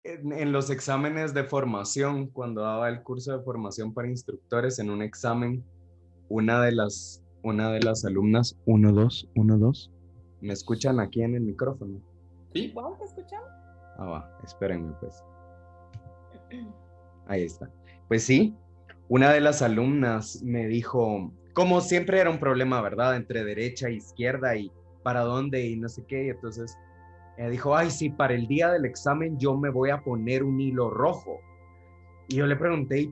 en los exámenes de formación, cuando daba el curso de formación para instructores, en un examen, una de las alumnas, uno, dos, ¿me escuchan aquí en el micrófono? ¿Sí? ¿Vamos a escuchar? Ah, va, espérenme pues. Ahí está. Pues sí, una de las alumnas me dijo, como siempre era un problema, ¿verdad? Entre derecha e izquierda y para dónde y no sé qué. Y entonces ella dijo, ay, sí, para el día del examen yo me voy a poner un hilo rojo. Y yo le pregunté,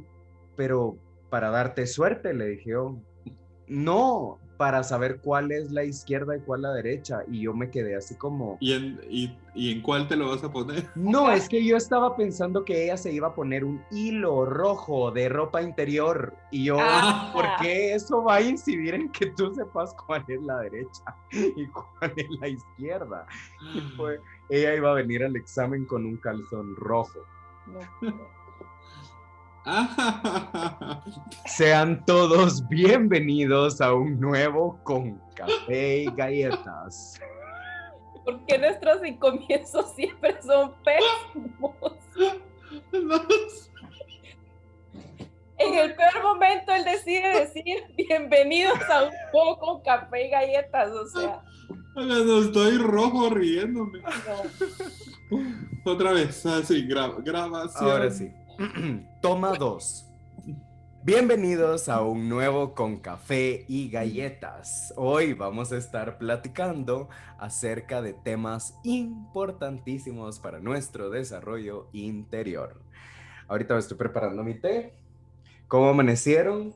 pero para darte suerte, le dije yo, no, para saber cuál es la izquierda y cuál la derecha. Y yo me quedé así como, ¿Y en cuál te lo vas a poner? no, es que yo estaba pensando que ella se iba a poner un hilo rojo de ropa interior. Y yo, ¿por Ah, qué eso va a incidir en que tú sepas cuál es la derecha y cuál es la izquierda? Y fue, ella iba a venir al examen con un calzón rojo. no. Sean todos bienvenidos a un nuevo Con Café y Galletas. ¿Por qué nuestros comienzos siempre son pésimos? En el peor momento él decide decir bienvenidos a un juego con café y galletas, o sea. No, estoy rojo riéndome. No. Otra vez, así, grabación. Ahora sí. Toma 2. Bienvenidos a un nuevo Con Café y Galletas. Hoy vamos a estar platicando acerca de temas importantísimos para nuestro desarrollo interior. Ahorita me estoy preparando mi té. ¿Cómo amanecieron?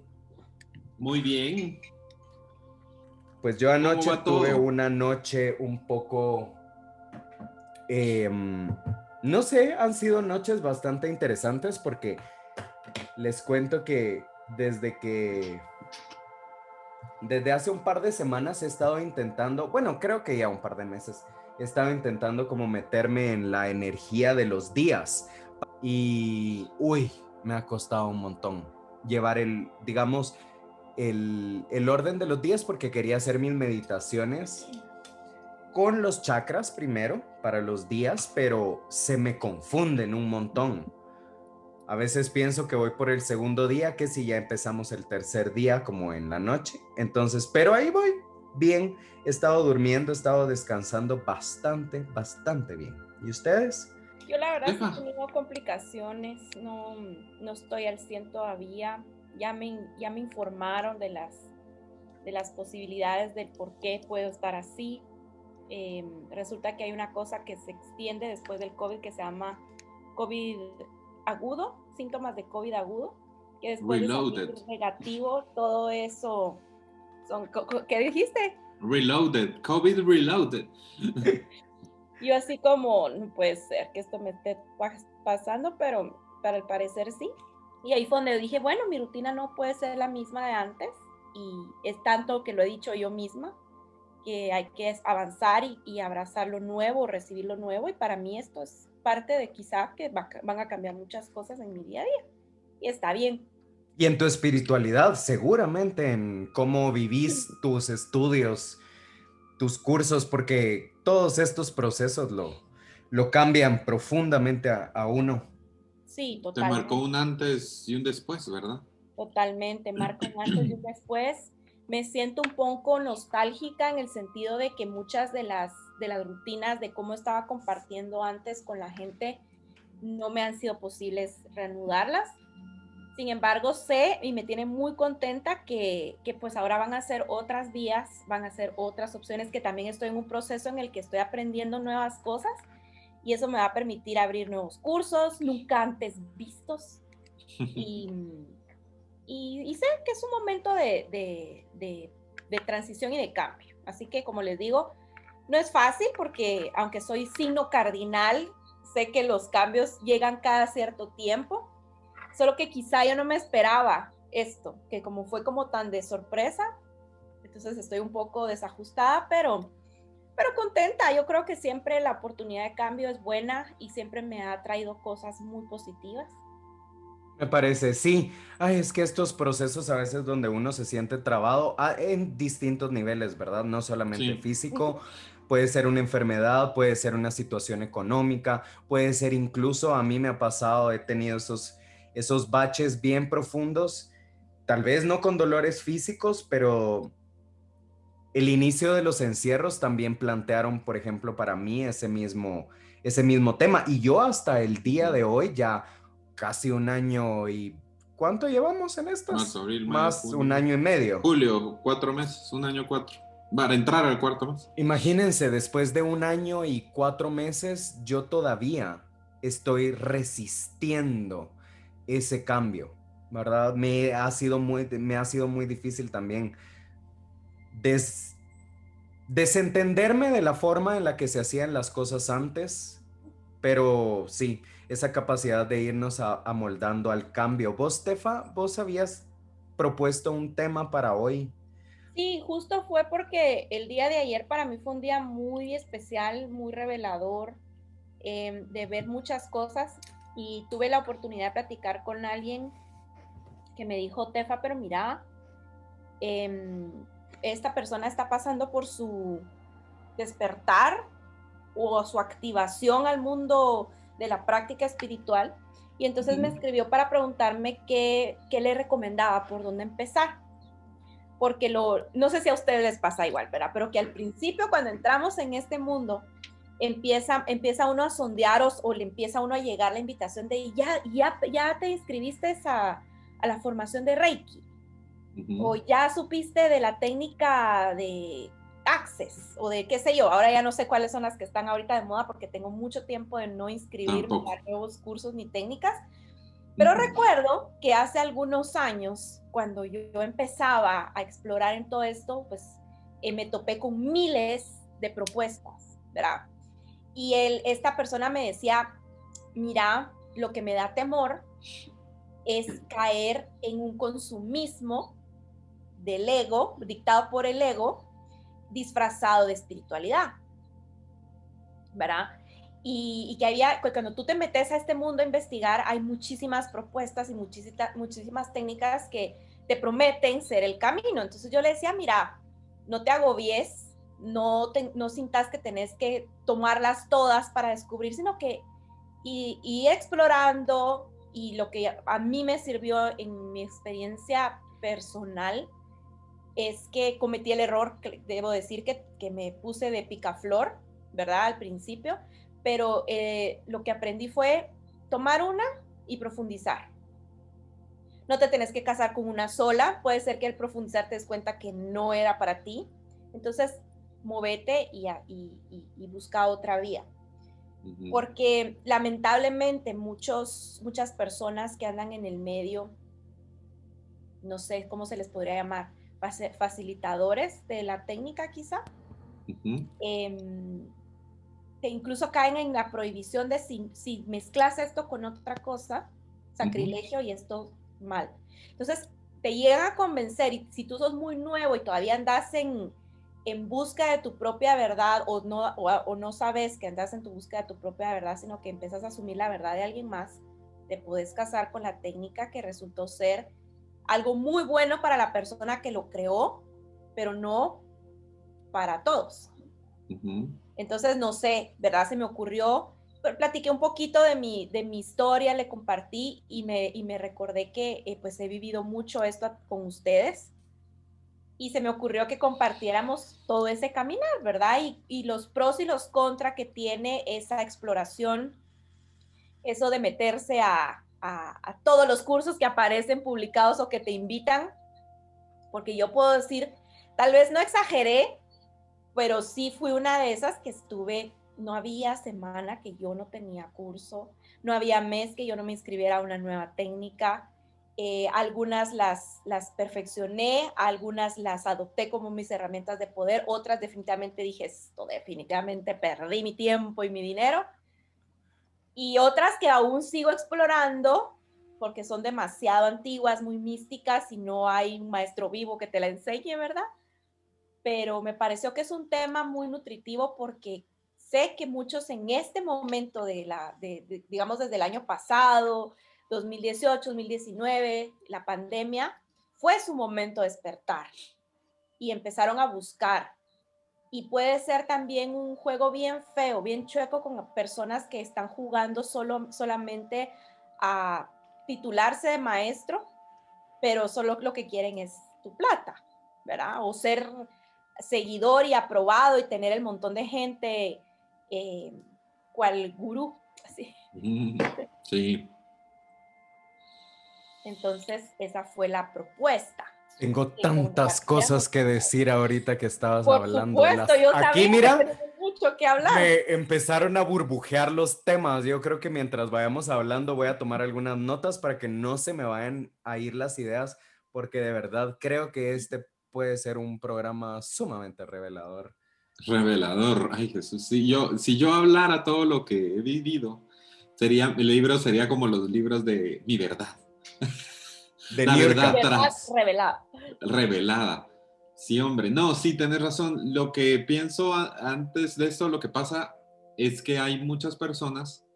Muy bien. Pues yo anoche va tuve todo? una noche un poco... no sé, han sido noches bastante interesantes porque les cuento que desde hace un par de semanas he estado intentando, bueno, creo que ya un par de meses, he estado intentando como meterme en la energía de los días y, uy, me ha costado un montón llevar digamos, el orden de los días porque quería hacer mis meditaciones con los chakras primero para los días, pero se me confunden un montón. A veces pienso que voy por el segundo día, que si ya empezamos el tercer día como en la noche. Entonces, pero ahí voy bien. He estado durmiendo, he estado descansando bastante, bastante bien. ¿Y ustedes? Yo la verdad sí he Epa. tenido complicaciones, no estoy al 100 todavía. Ya me informaron de las posibilidades del por qué puedo estar así. Resulta que hay una cosa que se extiende después del COVID que se llama COVID agudo, síntomas de COVID agudo, que después Reloaded. de salir negativo, todo eso ¿qué dijiste? Reloaded. COVID reloaded. Yo así como, no puede ser que esto me esté pasando, pero para el parecer sí. Y ahí fue donde dije, bueno, mi rutina no puede ser la misma de antes y es tanto que lo he dicho yo misma, que hay que avanzar y abrazar lo nuevo, recibir lo nuevo, y para mí esto es parte de quizá que van a cambiar muchas cosas en mi día a día, y está bien. Y en tu espiritualidad, seguramente en cómo vivís tus estudios, tus cursos, porque todos estos procesos lo cambian profundamente a uno. Sí, Te marcó totalmente, un antes y un después, ¿verdad? totalmente, marca un antes y un después. Me siento un poco nostálgica en el sentido de que muchas de las rutinas de cómo estaba compartiendo antes con la gente no me han sido posibles reanudarlas. Sin embargo, sé y me tiene muy contenta que pues ahora van a ser otras vías, van a ser otras opciones, que también estoy en un proceso en el que estoy aprendiendo nuevas cosas y eso me va a permitir abrir nuevos cursos nunca antes vistos y, y sé que es un momento de transición y de cambio. Así que, como les digo, no es fácil porque aunque soy signo cardinal, sé que los cambios llegan cada cierto tiempo. Solo que quizá yo no me esperaba esto, que como fue como tan de sorpresa, entonces estoy un poco desajustada, pero contenta. Yo creo que siempre la oportunidad de cambio es buena y siempre me ha traído cosas muy positivas. Me parece, sí. Ay, es que estos procesos a veces donde uno se siente trabado en distintos niveles, ¿verdad? No solamente Sí. físico, Puede ser una enfermedad, puede ser una situación económica, puede ser incluso, a mí me ha pasado, he tenido esos baches bien profundos, tal vez no con dolores físicos, pero el inicio de los encierros también plantearon, por ejemplo, para mí ese mismo tema. Y yo hasta el día de hoy, ya casi un año y... ¿Cuánto llevamos en estas? Marzo, abril, mayo, Más un junio, año y medio. julio, 4 meses, un año 4. Para entrar al cuarto mes. Imagínense, después de un año y 4 meses, yo todavía estoy resistiendo ese cambio, ¿verdad? Me ha sido muy difícil también des- desentenderme de la forma en la que se hacían las cosas antes, pero sí, esa capacidad de irnos amoldando al cambio. ¿Vos, Tefa, vos habías propuesto un tema para hoy? Sí, justo fue porque el día de ayer para mí fue un día muy especial, muy revelador, de ver muchas cosas y tuve la oportunidad de platicar con alguien que me dijo, Tefa, pero mira, eh, esta persona está pasando por su despertar o su activación al mundo de la práctica espiritual y entonces me escribió para preguntarme qué le recomendaba, por dónde empezar. Porque no sé si a ustedes les pasa igual, ¿verdad? Pero que al principio cuando entramos en este mundo, empieza uno a sondear o le empieza uno a llegar la invitación de ya te inscribiste a la formación de Reiki, o ya supiste de la técnica de Access, o de qué sé yo, ahora ya no sé cuáles son las que están ahorita de moda porque tengo mucho tiempo de no inscribirme a nuevos cursos ni técnicas. Pero recuerdo que hace algunos años, cuando yo empezaba a explorar en todo esto, pues me topé con miles de propuestas, ¿verdad? Y esta persona me decía, mira, lo que me da temor es caer en un consumismo del ego, dictado por el ego, disfrazado de espiritualidad, ¿verdad? Y que cuando tú te metes a este mundo a investigar, hay muchísimas propuestas y muchísimas técnicas que te prometen ser el camino. Entonces yo le decía, mira, no te agobies, no sintas que tenés que tomarlas todas para descubrir, sino que y explorando, y lo que a mí me sirvió en mi experiencia personal es que cometí el error, debo decir que me puse de picaflor, ¿verdad? Al principio, pero lo que aprendí fue tomar una y profundizar. No te tenés que casar con una sola, puede ser que al profundizar te des cuenta que no era para ti, entonces movete y busca otra vía. Porque lamentablemente muchas personas que andan en el medio, no sé cómo se les podría llamar, facilitadores de la técnica quizá, que incluso caen en la prohibición de si mezclas esto con otra cosa, sacrilegio, y esto mal. Entonces, te llega a convencer, y si tú sos muy nuevo y todavía andas en busca de tu propia verdad, o no sabes que andas en tu búsqueda de tu propia verdad, sino que empiezas a asumir la verdad de alguien más, te puedes casar con la técnica que resultó ser algo muy bueno para la persona que lo creó, pero no para todos. Entonces, no sé, ¿verdad? Se me ocurrió, platiqué un poquito de mi historia, le compartí y me recordé que pues he vivido mucho esto con ustedes y se me ocurrió que compartiéramos todo ese caminar, ¿verdad? Y los pros y los contras que tiene esa exploración, eso de meterse a todos los cursos que aparecen publicados o que te invitan, porque yo puedo decir, tal vez no exageré, pero sí fui una de esas que estuve, no había semana que yo no tenía curso, no había mes que yo no me inscribiera a una nueva técnica. Algunas las perfeccioné, algunas las adopté como mis herramientas de poder, otras definitivamente dije, esto definitivamente perdí mi tiempo y mi dinero, y otras que aún sigo explorando porque son demasiado antiguas, muy místicas y no hay un maestro vivo que te la enseñe, ¿verdad? Pero me pareció que es un tema muy nutritivo porque sé que muchos en este momento digamos desde el año pasado, 2018, 2019, la pandemia, fue su momento de despertar y empezaron a buscar y puede ser también un juego bien feo, bien chueco con personas que están jugando solamente a titularse de maestro, pero solo lo que quieren es tu plata, ¿verdad? O ser seguidor y aprobado y tener el montón de gente cual gurú, así. Sí. Entonces, esa fue la propuesta. Tengo Que tantas cosas compartiéramos. que decir ahorita que estabas Por hablando. supuesto, yo Aquí, sabía que mira, tenemos mucho que hablar. me empezaron a burbujear los temas. Yo creo que mientras vayamos hablando voy a tomar algunas notas para que no se me vayan a ir las ideas, porque de verdad creo que este puede ser un programa sumamente revelador. Revelador. Ay, Jesús. Si yo hablara todo lo que he vivido, el libro sería como los libros de mi verdad. De La verdad Niurka. Verdad tras revelada. revelada. Sí, hombre. No, sí, tenés razón. Lo que pienso antes de eso, lo que pasa es que hay muchas personas,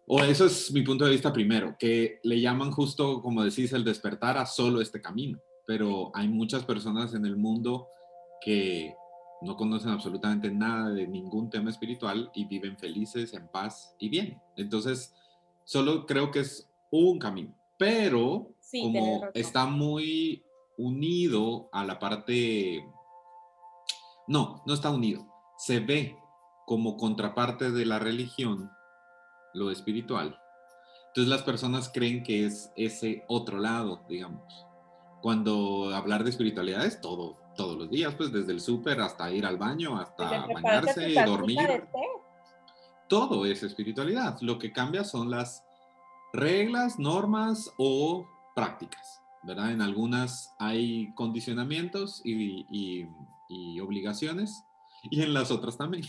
o eso es mi punto de vista primero, que le llaman justo, como decís, el despertar a solo este camino. Pero hay muchas personas en el mundo que no conocen absolutamente nada de ningún tema espiritual y viven felices, en paz y bien. Entonces, solo creo que es un camino, pero Sí, tenés como razón. está muy unido a la parte, no está unido, se ve como contraparte de la religión, lo espiritual. Entonces las personas creen que es ese otro lado, digamos. Cuando hablar de espiritualidad es todo, todos los días, pues desde el súper hasta ir al baño, Desde hasta prepararte tu bañarse, tacita de dormir, té. todo es espiritualidad. Lo que cambia son las reglas, normas o prácticas, ¿verdad? En algunas hay condicionamientos y obligaciones y en las otras también.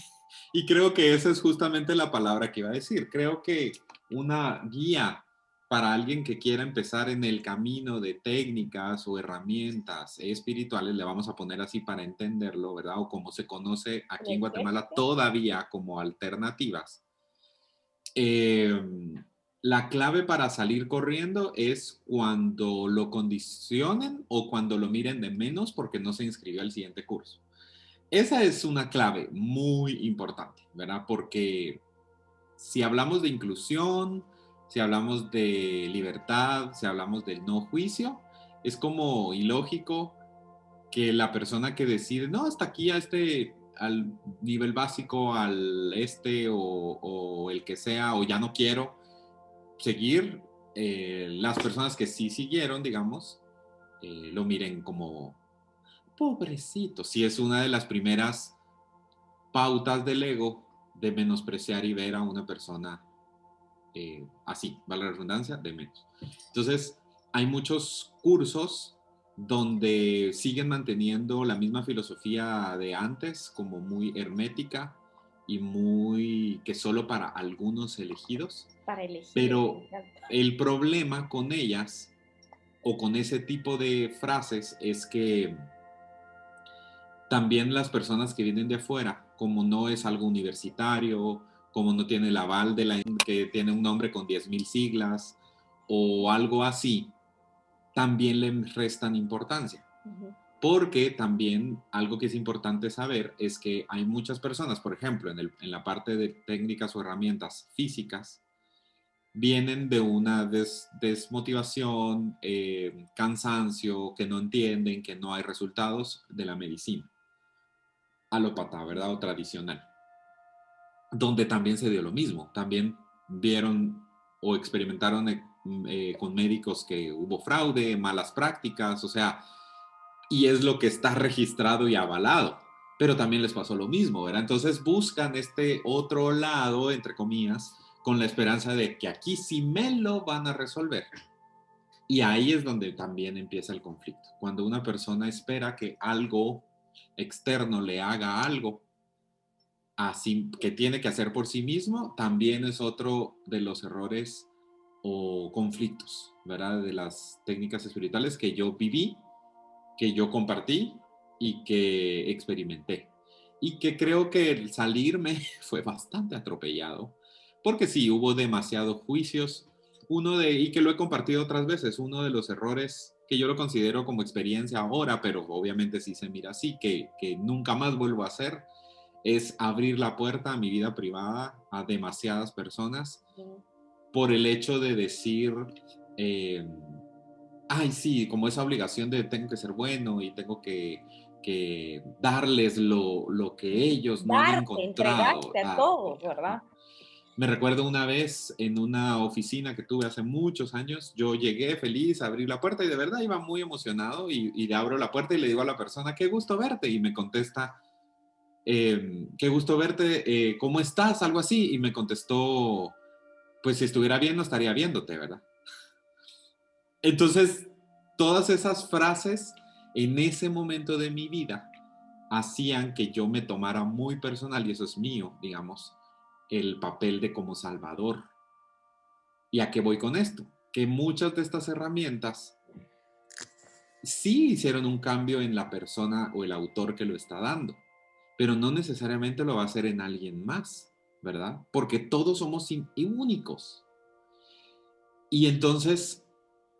Y creo que esa es justamente la palabra que iba a decir. Creo que una guía para alguien que quiera empezar en el camino de técnicas o herramientas espirituales, le vamos a poner así para entenderlo, ¿verdad? O como se conoce aquí en Guatemala todavía como alternativas. La clave para salir corriendo es cuando lo condicionen o cuando lo miren de menos porque no se inscribió al siguiente curso. Esa es una clave muy importante, ¿verdad? Porque si hablamos de inclusión, si hablamos de libertad, si hablamos del no juicio, es como ilógico que la persona que decide, no, hasta aquí a al nivel básico, al o el que sea, o ya no quiero seguir, las personas que sí siguieron, digamos, lo miren como pobrecito. Si es una de las primeras pautas del ego de menospreciar y ver a una persona así, vale la redundancia, de menos. Entonces, hay muchos cursos donde siguen manteniendo la misma filosofía de antes, como muy hermética y muy que solo para algunos elegidos. Para elegir. Pero el problema con ellas o con ese tipo de frases es que también las personas que vienen de afuera, como no es algo universitario, como no tiene el aval de que tiene un nombre con 10,000 siglas o algo así, también le restan importancia. Porque también algo que es importante saber es que hay muchas personas, por ejemplo, en la parte de técnicas o herramientas físicas, vienen de una desmotivación, cansancio, que no entienden, que no hay resultados de la medicina alópata, ¿verdad? O tradicional, donde también se dio lo mismo. También vieron o experimentaron con médicos que hubo fraude, malas prácticas, o sea, y es lo que está registrado y avalado. Pero también les pasó lo mismo, ¿verdad? Entonces buscan este otro lado, entre comillas, con la esperanza de que aquí sí me lo van a resolver. Y ahí es donde también empieza el conflicto. Cuando una persona espera que algo externo le haga algo así que tiene que hacer por sí mismo, también es otro de los errores o conflictos, ¿verdad? De las técnicas espirituales que yo viví, que yo compartí y que experimenté. Y que creo que el salirme fue bastante atropellado, porque sí, hubo demasiados juicios. Y que lo he compartido otras veces, uno de los errores que yo lo considero como experiencia ahora, pero obviamente sí se mira así, que nunca más vuelvo a hacer, es abrir la puerta a mi vida privada a demasiadas personas por el hecho de decir, ay, sí, como esa obligación de tengo que ser bueno y tengo que darles lo que ellos no han encontrado. Entregarte a todos, ¿verdad? Me recuerdo una vez en una oficina que tuve hace muchos años, yo llegué feliz a abrir la puerta y de verdad iba muy emocionado y le abro la puerta y le digo a la persona, qué gusto verte, y me contesta, qué gusto verte, ¿cómo estás? Algo así, y me contestó, pues si estuviera bien no estaría viéndote, ¿verdad? Entonces, todas esas frases en ese momento de mi vida hacían que yo me tomara muy personal, y eso es mío, digamos, el papel de como salvador. ¿Y a qué voy con esto? Que muchas de estas herramientas sí hicieron un cambio en la persona o el autor que lo está dando, pero no necesariamente lo va a hacer en alguien más, ¿verdad? Porque todos somos únicos. Y entonces,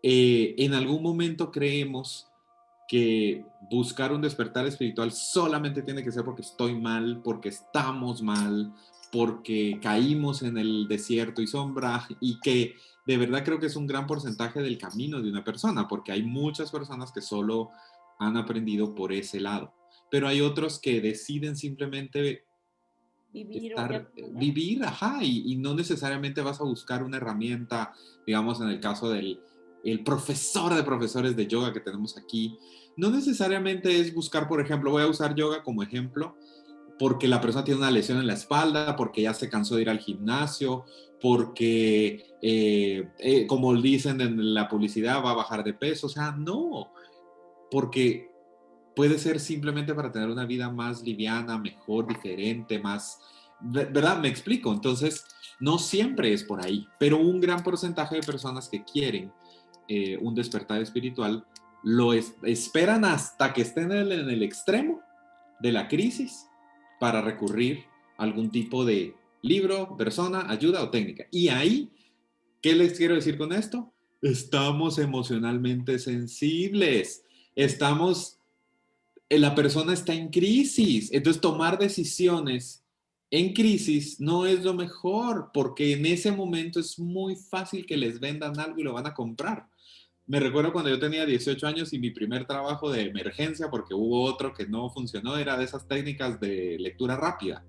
en algún momento creemos que buscar un despertar espiritual solamente tiene que ser porque estoy mal, porque estamos mal, porque caímos en el desierto y sombra, y que de verdad creo que es un gran porcentaje del camino de una persona, porque hay muchas personas que solo han aprendido por ese lado, pero hay otros que deciden simplemente vivir, ajá, y no necesariamente vas a buscar una herramienta, digamos, en el caso del el profesor de profesores de yoga que tenemos aquí, no necesariamente es buscar, por ejemplo, voy a usar yoga como ejemplo, porque la persona tiene una lesión en la espalda, porque ya se cansó de ir al gimnasio, porque, como dicen en la publicidad, va a bajar de peso, o sea, no, porque puede ser simplemente para tener una vida más liviana, mejor, diferente, más, ¿verdad? Me explico. Entonces, no siempre es por ahí, pero un gran porcentaje de personas que quieren un despertar espiritual esperan hasta que estén en el extremo de la crisis para recurrir a algún tipo de libro, persona, ayuda o técnica. Y ahí, ¿qué les quiero decir con esto? Estamos emocionalmente sensibles, la persona está en crisis, entonces tomar decisiones en crisis no es lo mejor, porque en ese momento es muy fácil que les vendan algo y lo van a comprar. Me recuerdo cuando yo tenía 18 años y mi primer trabajo de emergencia, porque hubo otro que no funcionó, era de esas técnicas de lectura rápida.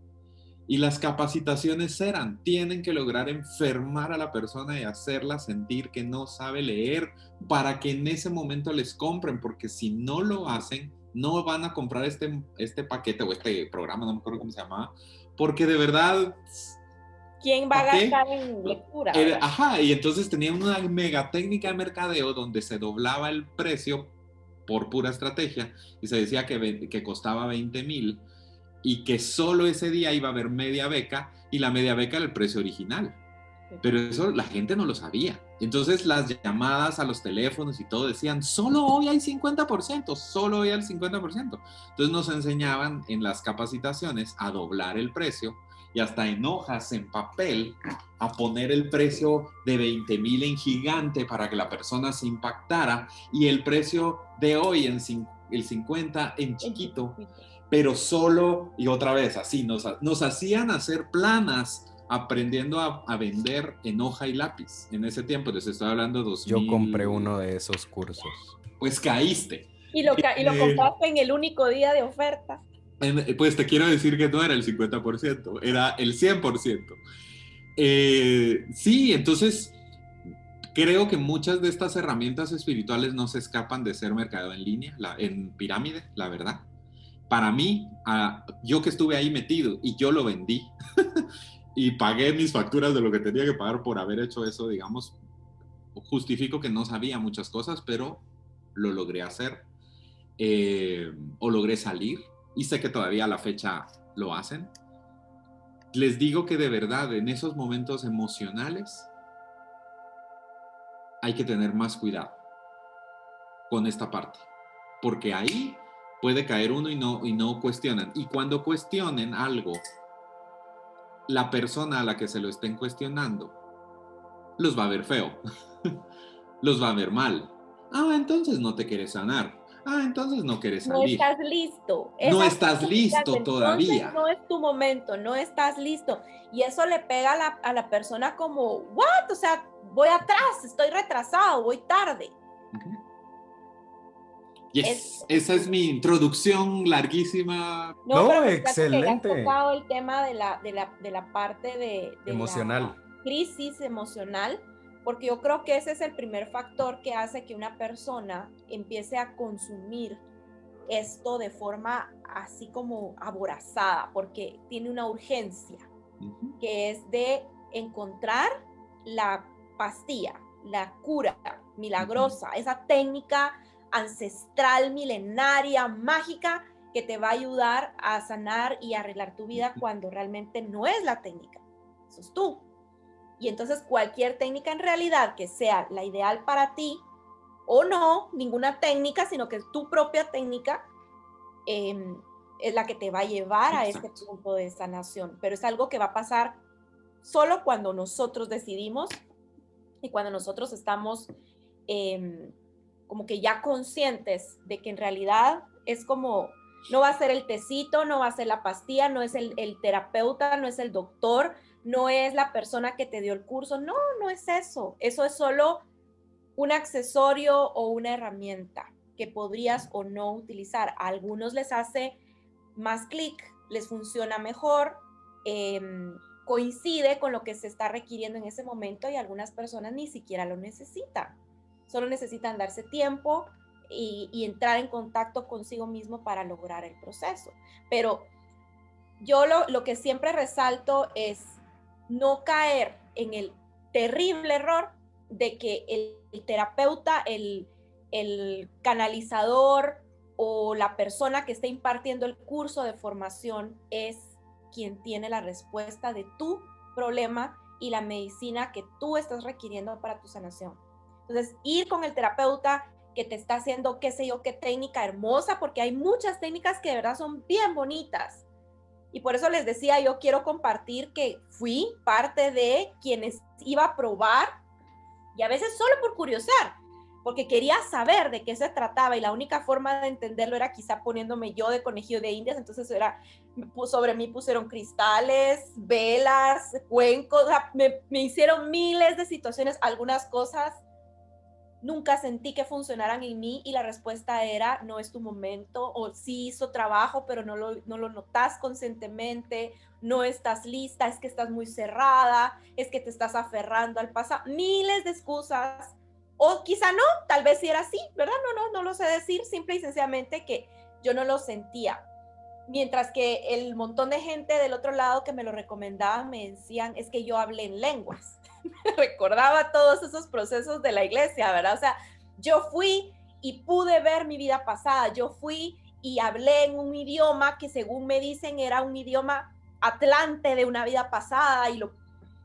Y las capacitaciones tienen que lograr enfermar a la persona y hacerla sentir que no sabe leer para que en ese momento les compren, porque si no lo hacen, no van a comprar este paquete o este programa, no me acuerdo cómo se llamaba, porque de verdad... ¿Quién va a gastar en lectura? Ajá, y entonces tenían una mega técnica de mercadeo donde se doblaba el precio por pura estrategia y se decía que costaba 20,000 y que solo ese día iba a haber media beca y la media beca era el precio original. Pero eso la gente no lo sabía. Entonces las llamadas a los teléfonos y todo decían, solo hoy hay 50%, solo hoy hay el 50%. Entonces nos enseñaban en las capacitaciones a doblar el precio y hasta en hojas, en papel, a poner el precio de 20,000 en gigante para que la persona se impactara y el precio de hoy el 50 en chiquito. Pero solo, y otra vez, así, nos hacían hacer planas aprendiendo a vender en hoja y lápiz en ese tiempo. Les estoy hablando de 2000. Yo compré uno de esos cursos. Pues caíste. Y lo compraste en el único día de oferta. Pues te quiero decir que no era el 50%, era el 100%. Sí, entonces creo que muchas de estas herramientas espirituales no se escapan de ser mercado en línea, en pirámide, la verdad. Para mí, yo que estuve ahí metido y yo lo vendí y pagué mis facturas de lo que tenía que pagar por haber hecho eso, digamos, justifico que no sabía muchas cosas, pero lo logré hacer o logré salir y sé que todavía a la fecha lo hacen. Les digo que de verdad en esos momentos emocionales hay que tener más cuidado con esta parte, porque ahí puede caer uno y no cuestionan. Y cuando cuestionen algo, la persona a la que se lo estén cuestionando los va a ver feo, los va a ver mal. Entonces no te quieres sanar. Entonces no quieres No salir. estás listo. No Esas estás listo entonces todavía. no es tu momento, no estás listo. Y eso le pega a la persona como, ¿what? O sea, voy atrás, estoy retrasado, voy tarde. Yes, esa es mi introducción larguísima. No, pero me encanta que hayas excelente. tocado el tema de la parte de Emocional. la crisis emocional, porque yo creo que ese es el primer factor que hace que una persona empiece a consumir esto de forma así como aborazada, porque tiene una urgencia, que es de encontrar la pastilla, la cura milagrosa, esa técnica ancestral, milenaria, mágica, que te va a ayudar a sanar y arreglar tu vida cuando realmente no es la técnica, eso es tú. Y entonces cualquier técnica en realidad que sea la ideal para ti, o no, ninguna técnica, sino que es tu propia técnica, es la que te va a llevar a este punto de sanación. Pero es algo que va a pasar solo cuando nosotros decidimos y cuando nosotros estamos como que ya conscientes de que en realidad es como, no va a ser el tecito, no va a ser la pastilla, no es el terapeuta, no es el doctor, no es la persona que te dio el curso, no, no es eso. Eso es solo un accesorio o una herramienta que podrías o no utilizar. A algunos les hace más clic, les funciona mejor, coincide con lo que se está requiriendo en ese momento, y algunas personas ni siquiera lo necesitan. Solo necesitan darse tiempo y entrar en contacto consigo mismo para lograr el proceso. Pero yo lo que siempre resalto es no caer en el terrible error de que el terapeuta, el canalizador o la persona que está impartiendo el curso de formación es quien tiene la respuesta de tu problema y la medicina que tú estás requiriendo para tu sanación. Entonces, ir con el terapeuta que te está haciendo qué sé yo, qué técnica hermosa, porque hay muchas técnicas que de verdad son bien bonitas. Y por eso les decía, yo quiero compartir que fui parte de quienes iba a probar, y a veces solo por curiosidad, porque quería saber de qué se trataba, y la única forma de entenderlo era quizá poniéndome yo de conejillo de indias. Entonces sobre mí pusieron cristales, velas, cuencos, me hicieron miles de situaciones, algunas cosas nunca sentí que funcionaran en mí, y la respuesta era, no es tu momento, o sí hizo trabajo, pero no lo notas conscientemente, no estás lista, es que estás muy cerrada, es que te estás aferrando al pasado, miles de excusas, o quizá no, tal vez sí era así, ¿verdad? No lo sé decir, simple y sencillamente que yo no lo sentía. Mientras que el montón de gente del otro lado que me lo recomendaban me decían, es que yo hablé en lenguas. Recordaba todos esos procesos de la iglesia, ¿verdad? O sea, yo fui y pude ver mi vida pasada, yo fui y hablé en un idioma que según me dicen era un idioma atlante de una vida pasada,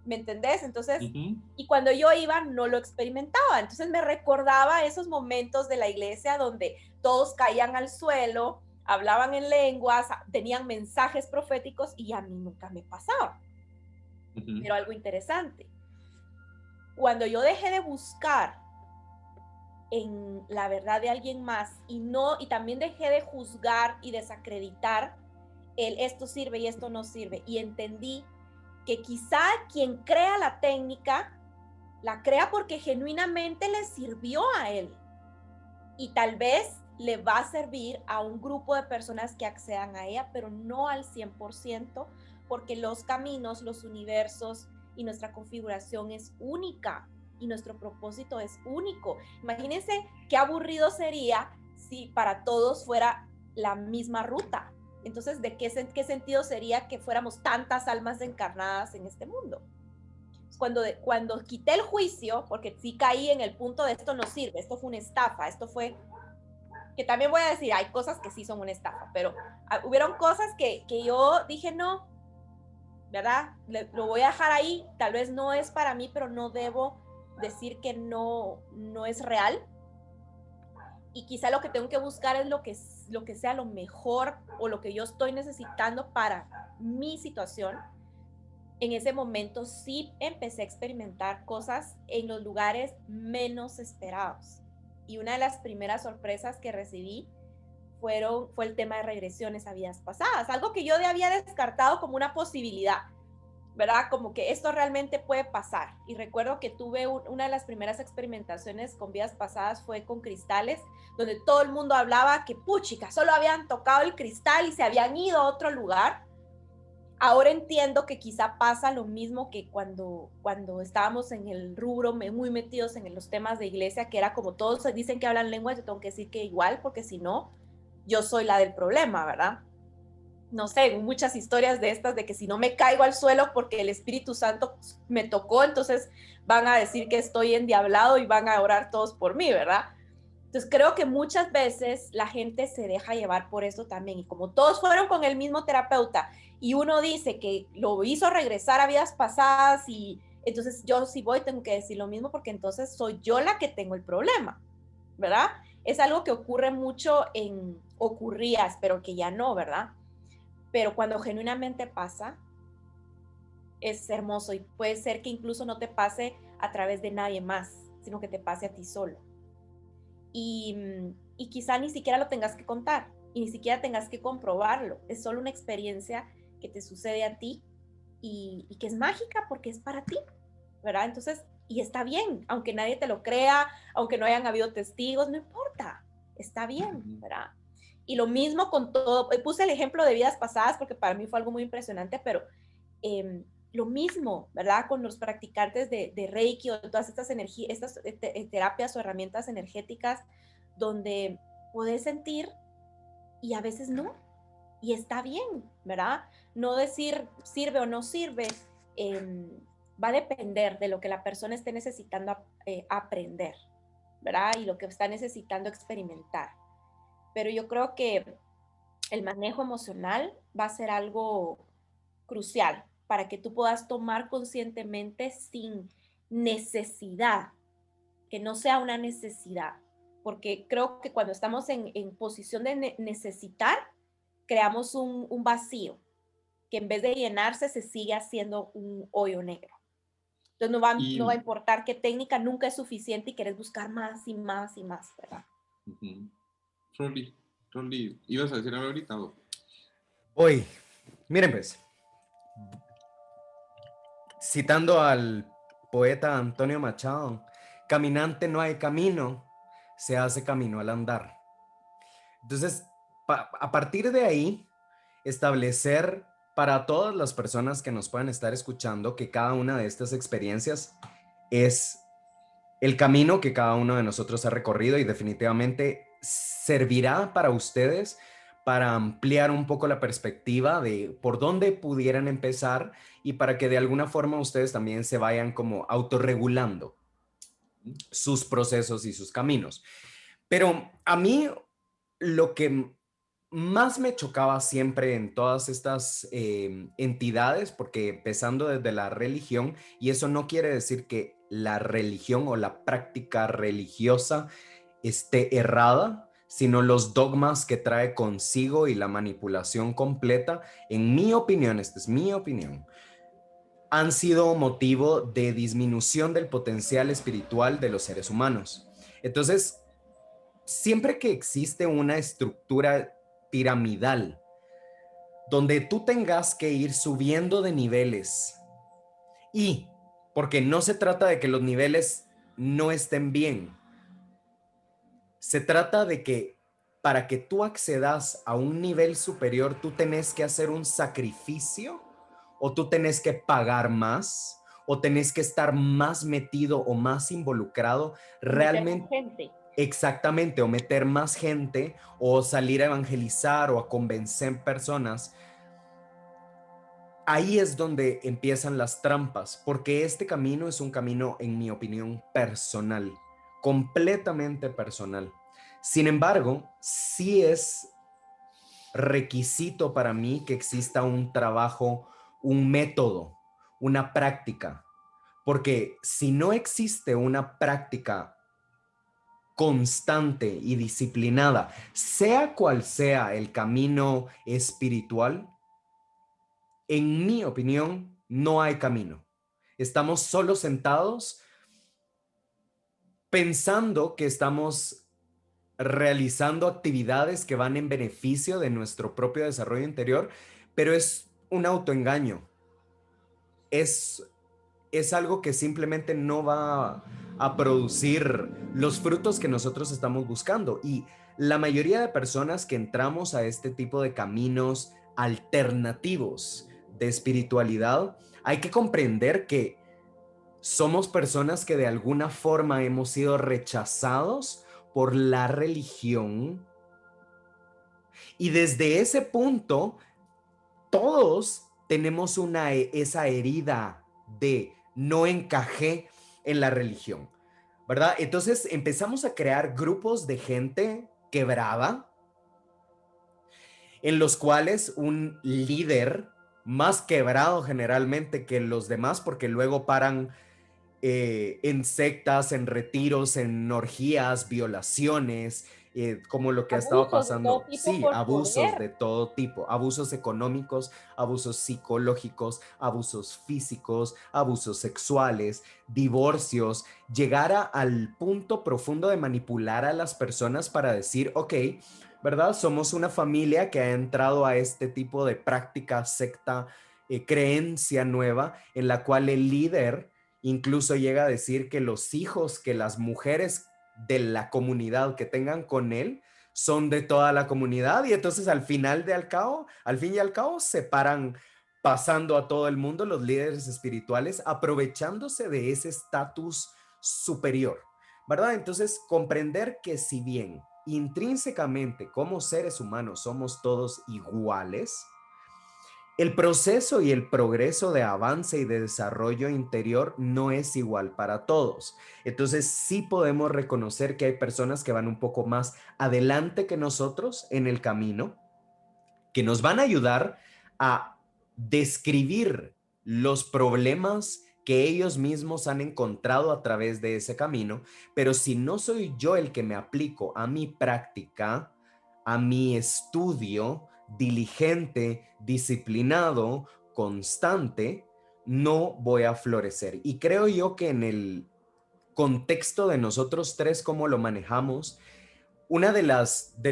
¿me entendés? Entonces, y cuando yo iba no lo experimentaba, entonces me recordaba esos momentos de la iglesia donde todos caían al suelo, hablaban en lenguas, tenían mensajes proféticos, y a mí nunca me pasaba. Pero algo interesante, cuando yo dejé de buscar en la verdad de alguien más y también dejé de juzgar y desacreditar esto sirve y esto no sirve, y entendí que quizá quien crea la técnica la crea porque genuinamente le sirvió a él, y tal vez le va a servir a un grupo de personas que accedan a ella, pero no al 100%, porque los caminos, los universos y nuestra configuración es única y nuestro propósito es único. Imagínense qué aburrido sería si para todos fuera la misma ruta. Entonces, ¿de qué sentido sería que fuéramos tantas almas encarnadas en este mundo? Cuando quité el juicio, porque sí caí en el punto de esto no sirve, esto fue una estafa, esto fue, que también voy a decir, hay cosas que sí son una estafa, pero hubieron cosas que yo dije no, ¿verdad? Lo voy a dejar ahí, tal vez no es para mí, pero no debo decir que no es real, y quizá lo que tengo que buscar es lo que sea lo mejor o lo que yo estoy necesitando para mi situación. En ese momento sí empecé a experimentar cosas en los lugares menos esperados. y una de las primeras sorpresas que recibí fue el tema de regresiones a vidas pasadas, algo que yo había descartado como una posibilidad, ¿verdad? Como que esto realmente puede pasar. Y recuerdo que tuve una de las primeras experimentaciones con vidas pasadas fue con cristales, donde todo el mundo hablaba que, puchica, solo habían tocado el cristal y se habían ido a otro lugar. Ahora entiendo que quizá pasa lo mismo que cuando estábamos en el rubro muy metidos en los temas de iglesia, que era como todos dicen que hablan lenguas, yo tengo que decir que igual, porque si no, yo soy la del problema, ¿verdad? No sé, muchas historias de estas de que si no me caigo al suelo porque el Espíritu Santo me tocó, entonces van a decir que estoy endiablado y van a orar todos por mí, ¿verdad? Entonces creo que muchas veces la gente se deja llevar por eso también, y como todos fueron con el mismo terapeuta y uno dice que lo hizo regresar a vidas pasadas, y entonces yo si voy tengo que decir lo mismo porque entonces soy yo la que tengo el problema, ¿verdad? Es algo que ocurre mucho ocurría, espero que ya no, ¿verdad? Pero cuando genuinamente pasa, es hermoso, y puede ser que incluso no te pase a través de nadie más, sino que te pase a ti solo. Y quizá ni siquiera lo tengas que contar y ni siquiera tengas que comprobarlo. Es solo una experiencia que te sucede a ti y que es mágica porque es para ti, ¿verdad? Entonces, y está bien, aunque nadie te lo crea, aunque no hayan habido testigos, no importa, está bien, ¿verdad? Y lo mismo con todo, puse el ejemplo de vidas pasadas porque para mí fue algo muy impresionante, pero lo mismo, ¿verdad? Con los practicantes de Reiki o de todas estas energías, estas terapias o herramientas energéticas, donde puedes sentir y a veces no, y está bien, ¿verdad? No decir sirve o no sirve, va a depender de lo que la persona esté necesitando aprender, ¿verdad? Y lo que está necesitando experimentar. Pero yo creo que el manejo emocional va a ser algo crucial para que tú puedas tomar conscientemente sin necesidad, que no sea una necesidad, porque creo que cuando estamos en posición de necesitar, creamos un vacío, que en vez de llenarse se sigue haciendo un hoyo negro. Entonces no va a importar qué técnica, nunca es suficiente y querés buscar más y más y más, ¿verdad? Rolly, ¿ibas a decir algo ahorita? Hoy, miren pues, citando al poeta Antonio Machado, caminante no hay camino, se hace camino al andar. Entonces, a partir de ahí, establecer para todas las personas que nos puedan estar escuchando que cada una de estas experiencias es el camino que cada uno de nosotros ha recorrido y definitivamente servirá para ustedes para ampliar un poco la perspectiva de por dónde pudieran empezar y para que de alguna forma ustedes también se vayan como autorregulando sus procesos y sus caminos. Pero a mí lo que más me chocaba siempre en todas estas entidades, porque empezando desde la religión, y eso no quiere decir que la religión o la práctica religiosa esté errada, sino los dogmas que trae consigo y la manipulación completa, en mi opinión, esta es mi opinión, han sido motivo de disminución del potencial espiritual de los seres humanos. Entonces, siempre que existe una estructura piramidal donde tú tengas que ir subiendo de niveles, y porque no se trata de que los niveles no estén bien, se trata de que para que tú accedas a un nivel superior, tú tenés que hacer un sacrificio, o tú tenés que pagar más, o tenés que estar más metido o más involucrado realmente. Gente. Exactamente, o meter más gente, o salir a evangelizar o a convencer personas. Ahí es donde empiezan las trampas, porque este camino es un camino, en mi opinión, personal, completamente personal. Sin embargo, sí es requisito para mí que exista un trabajo, un método, una práctica, porque si no existe una práctica constante y disciplinada, sea cual sea el camino espiritual, en mi opinión, no hay camino. Estamos solo sentados pensando que estamos realizando actividades que van en beneficio de nuestro propio desarrollo interior, pero es un autoengaño. Es, es algo que simplemente no va a producir los frutos que nosotros estamos buscando. Y la mayoría de personas que entramos a este tipo de caminos alternativos de espiritualidad, hay que comprender que somos personas que de alguna forma hemos sido rechazados por la religión y desde ese punto todos tenemos esa herida de no encajé en la religión, ¿verdad? Entonces empezamos a crear grupos de gente quebrada en los cuales un líder más quebrado generalmente que los demás porque luego paran en sectas, en retiros, en orgías, violaciones, como lo que ha estado Abusos de todo pasando. tipo Sí, por abusos poder. de todo tipo, abusos económicos, abusos psicológicos, abusos físicos, abusos sexuales, divorcios, llegar al punto profundo de manipular a las personas para decir, ok, ¿verdad? Somos una familia que ha entrado a este tipo de práctica, secta, creencia nueva en la cual el líder incluso llega a decir que los hijos, que las mujeres de la comunidad que tengan con él son de toda la comunidad y entonces al fin y al cabo se paran pasando a todo el mundo los líderes espirituales aprovechándose de ese estatus superior, ¿verdad? Entonces comprender que si bien intrínsecamente como seres humanos somos todos iguales, el proceso y el progreso de avance y de desarrollo interior no es igual para todos. Entonces sí podemos reconocer que hay personas que van un poco más adelante que nosotros en el camino, que nos van a ayudar a describir los problemas que ellos mismos han encontrado a través de ese camino, pero si no soy yo el que me aplico a mi práctica, a mi estudio diligente, disciplinado, constante, no voy a florecer. Y creo yo que en el contexto de nosotros tres, cómo lo manejamos, una de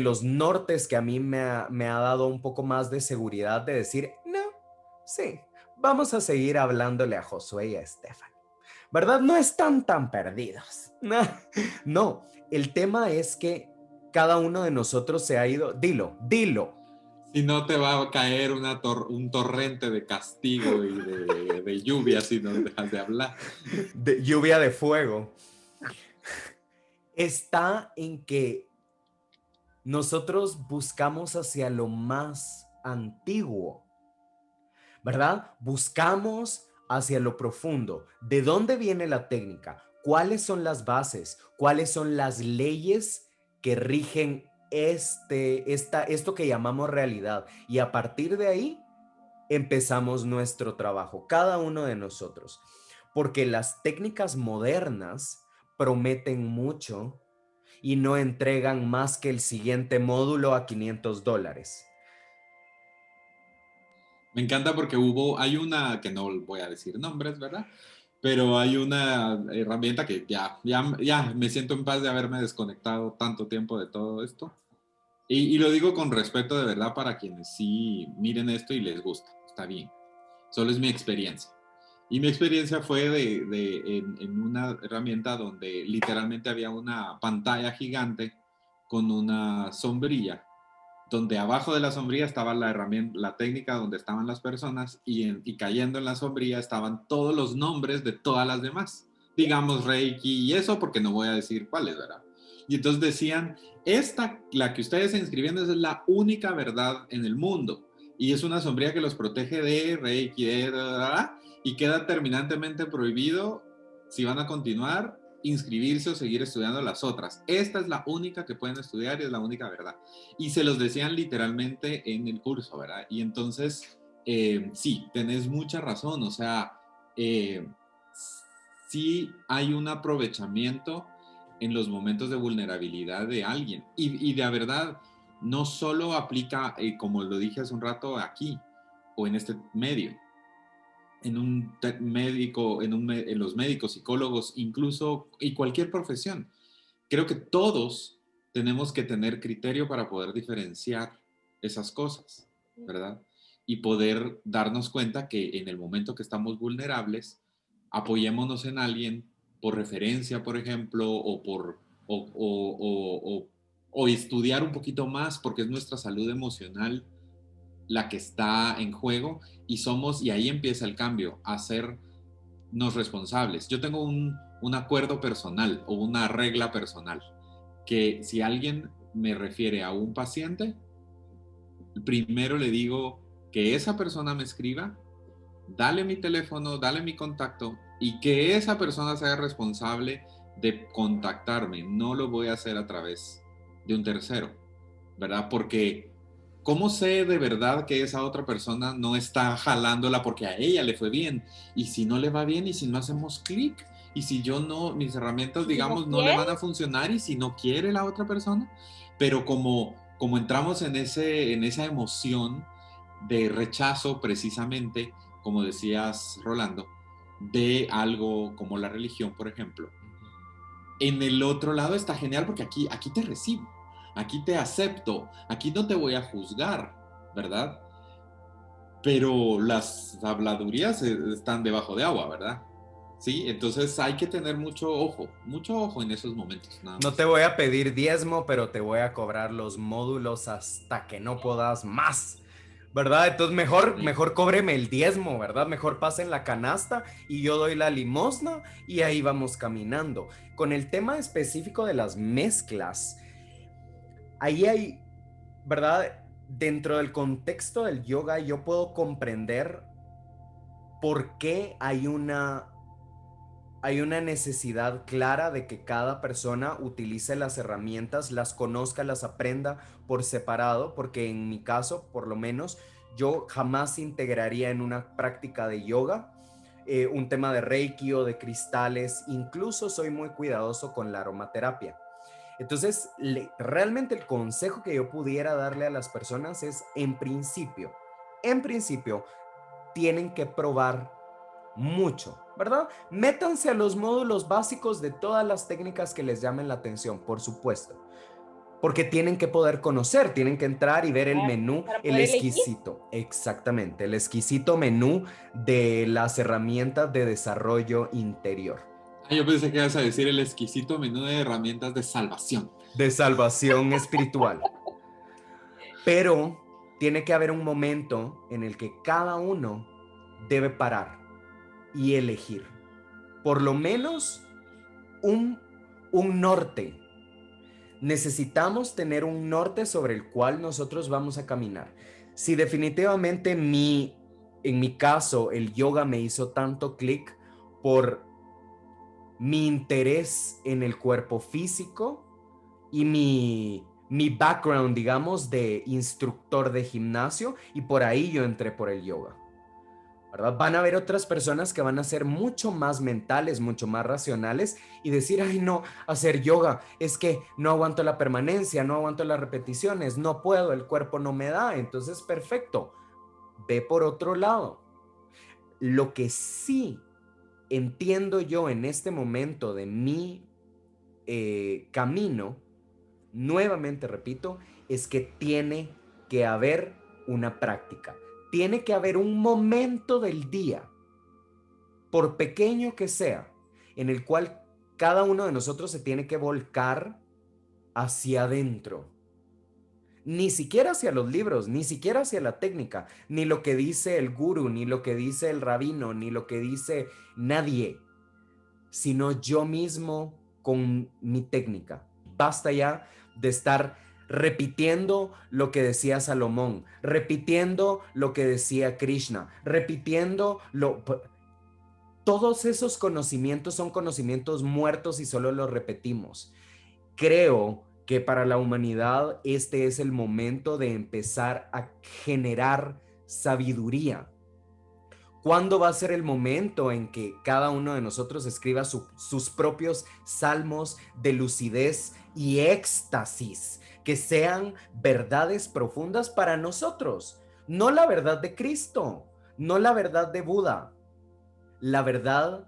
los nortes que a mí me ha dado un poco más de seguridad de decir, no, sí, vamos a seguir hablándole a Josué y a Estefan. ¿Verdad? No están tan perdidos. No, no, el tema es que cada uno de nosotros se ha ido, dilo. Si no te va a caer un torrente de castigo y de lluvia si no dejas de hablar. De lluvia de fuego. Está en que nosotros buscamos hacia lo más antiguo, ¿verdad? Buscamos hacia lo profundo. ¿De dónde viene la técnica? ¿Cuáles son las bases? ¿Cuáles son las leyes que rigen esto que llamamos realidad? Y a partir de ahí empezamos nuestro trabajo, cada uno de nosotros. Porque las técnicas modernas prometen mucho y no entregan más que el siguiente módulo a $500. Me encanta porque hay una, que no voy a decir nombres, ¿verdad? Pero hay una herramienta que ya me siento en paz de haberme desconectado tanto tiempo de todo esto. Y lo digo con respeto de verdad para quienes sí miren esto y les gusta. Está bien. Solo es mi experiencia. Y mi experiencia fue en una herramienta donde literalmente había una pantalla gigante con una sombrilla, donde abajo de la sombrilla estaba la herramienta, la técnica donde estaban las personas y cayendo en la sombrilla estaban todos los nombres de todas las demás. Digamos Reiki y eso porque no voy a decir cuáles, ¿verdad? Y entonces decían, la que ustedes se inscribiendo es la única verdad en el mundo. Y es una sombrilla que los protege de Reiki, y queda terminantemente prohibido, si van a continuar, inscribirse o seguir estudiando las otras. Esta es la única que pueden estudiar y es la única verdad. Y se los decían literalmente en el curso, ¿verdad? Y entonces, sí, tenés mucha razón, o sea, eh, sí hay un aprovechamiento en los momentos de vulnerabilidad de alguien. Y de verdad, no solo aplica, como lo dije hace un rato, aquí o en este medio. en un médico, en los médicos, psicólogos, incluso, y cualquier profesión. Creo que todos tenemos que tener criterio para poder diferenciar esas cosas, ¿verdad? Y poder darnos cuenta que en el momento que estamos vulnerables, apoyémonos en alguien por referencia, por ejemplo, o estudiar un poquito más, porque es nuestra salud emocional la que está en juego, y ahí empieza el cambio, hacernos responsables. Yo tengo un acuerdo personal o una regla personal, que si alguien me refiere a un paciente, primero le digo que esa persona me escriba, dale mi teléfono, dale mi contacto, y que esa persona sea responsable de contactarme. No lo voy a hacer a través de un tercero, ¿verdad? Porque ¿cómo sé de verdad que esa otra persona no está jalándola porque a ella le fue bien? Y si no le va bien, y si no hacemos clic, y si yo no, mis herramientas, digamos, no le van a funcionar, y si no quiere la otra persona. Pero como entramos en esa emoción de rechazo, precisamente, como decías, Rolando, de algo como la religión, por ejemplo, en el otro lado está genial, porque aquí te recibo, aquí te acepto, aquí no te voy a juzgar, ¿verdad? Pero las habladurías están debajo de agua, ¿verdad? Sí, entonces hay que tener mucho ojo en esos momentos. Nada No más. te voy a pedir diezmo, pero te voy a cobrar los módulos hasta que no puedas más, ¿verdad? Entonces mejor cóbreme el diezmo, ¿verdad? Mejor pasen la canasta y yo doy la limosna y ahí vamos caminando. Con el tema específico de las mezclas, ahí hay, ¿verdad? Dentro del contexto del yoga yo puedo comprender por qué hay una necesidad clara de que cada persona utilice las herramientas, las conozca, las aprenda por separado, porque en mi caso, por lo menos, yo jamás integraría en una práctica de yoga un tema de reiki o de cristales. Incluso soy muy cuidadoso con la aromaterapia. Entonces, realmente el consejo que yo pudiera darle a las personas es, en principio, tienen que probar mucho, ¿verdad? Métanse a los módulos básicos de todas las técnicas que les llamen la atención, por supuesto, porque tienen que poder conocer, tienen que entrar y ver el menú, para el poder elegir. exquisito, exactamente, el exquisito menú de las herramientas de desarrollo interior. Yo pensé que ibas a decir el exquisito menú de herramientas de salvación. De salvación espiritual. Pero tiene que haber un momento en el que cada uno debe parar y elegir. Por lo menos un norte. Necesitamos tener un norte sobre el cual nosotros vamos a caminar. Si definitivamente en mi caso el yoga me hizo tanto clic por mi interés en el cuerpo físico y mi background, digamos, de instructor de gimnasio, y por ahí yo entré por el yoga, ¿verdad? Van a haber otras personas que van a ser mucho más mentales, mucho más racionales y decir, ay no, hacer yoga, es que no aguanto la permanencia, no aguanto las repeticiones, no puedo, el cuerpo no me da. Entonces, perfecto, ve por otro lado. Lo que sí entiendo yo en este momento de mi camino, nuevamente repito, es que tiene que haber una práctica. Tiene que haber un momento del día, por pequeño que sea, en el cual cada uno de nosotros se tiene que volcar hacia adentro. Ni siquiera hacia los libros, ni siquiera hacia la técnica, ni lo que dice el gurú, ni lo que dice el rabino, ni lo que dice nadie, sino yo mismo con mi técnica. Basta ya de estar repitiendo lo que decía Salomón, repitiendo lo que decía Krishna, todos esos conocimientos son conocimientos muertos y solo los repetimos. Creo que para la humanidad este es el momento de empezar a generar sabiduría. ¿Cuándo va a ser el momento en que cada uno de nosotros escriba sus propios salmos de lucidez y éxtasis, que sean verdades profundas para nosotros? No la verdad de Cristo, no la verdad de Buda, la verdad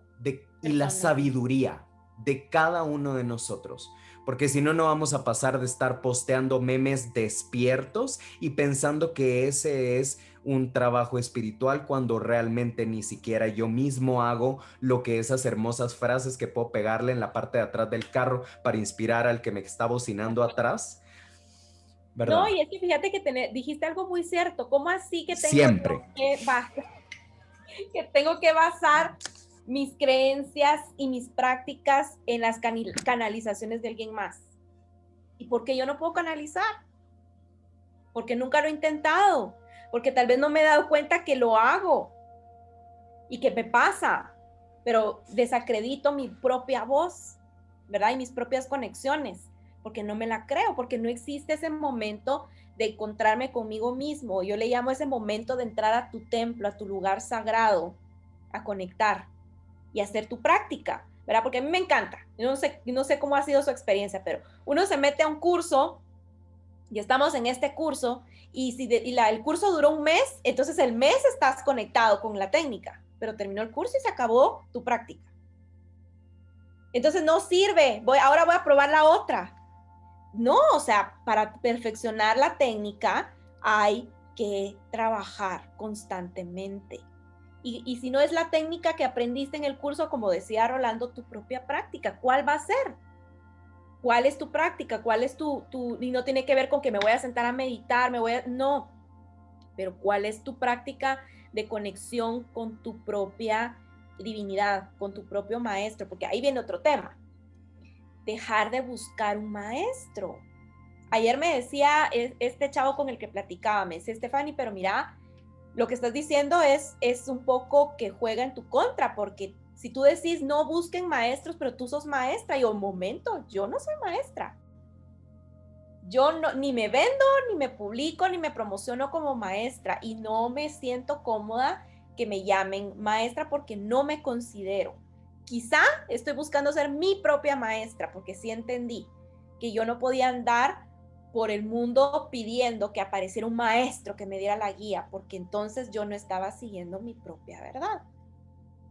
y la sabiduría de cada uno de nosotros. Porque si no, no vamos a pasar de estar posteando memes despiertos y pensando que ese es un trabajo espiritual cuando realmente ni siquiera yo mismo hago lo que esas hermosas frases que puedo pegarle en la parte de atrás del carro para inspirar al que me está bocinando atrás, No, ¿verdad? y es que fíjate que dijiste algo muy cierto. ¿Cómo así que tengo Siempre. yo que tengo que basar mis creencias y mis prácticas en las canalizaciones de alguien más? ¿Y por qué yo no puedo canalizar? Porque nunca lo he intentado, porque tal vez no me he dado cuenta que lo hago y que me pasa, pero desacredito mi propia voz, ¿verdad? Y mis propias conexiones, porque no me la creo, porque no existe ese momento de encontrarme conmigo mismo. Yo le llamo ese momento de entrar a tu templo, a tu lugar sagrado, a conectar y hacer tu práctica, ¿verdad? Porque a mí me encanta. Yo no sé cómo ha sido su experiencia, pero uno se mete a un curso y estamos en este curso y si el curso duró un mes, entonces el mes estás conectado con la técnica, pero terminó el curso y se acabó tu práctica. Entonces no sirve, ahora voy a probar la otra. No, o sea, para perfeccionar la técnica hay que trabajar constantemente. Y si no es la técnica que aprendiste en el curso, como decía Rolando, tu propia práctica, ¿cuál va a ser? ¿Cuál es tu práctica? ¿Cuál es y no tiene que ver con que me voy a sentar a meditar, no, pero ¿cuál es tu práctica de conexión con tu propia divinidad, con tu propio maestro? Porque ahí viene otro tema. Dejar de buscar un maestro. Ayer me decía este chavo con el que platicaba, me decía, Stephanie, pero mira, lo que estás diciendo es un poco que juega en tu contra, porque si tú decís no busquen maestros, pero tú sos maestra, y un momento, yo no soy maestra. Yo no, ni me vendo, ni me publico, ni me promociono como maestra, y no me siento cómoda que me llamen maestra porque no me considero. Quizá estoy buscando ser mi propia maestra, porque sí entendí que yo no podía andar por el mundo pidiendo que apareciera un maestro que me diera la guía, porque entonces yo no estaba siguiendo mi propia verdad.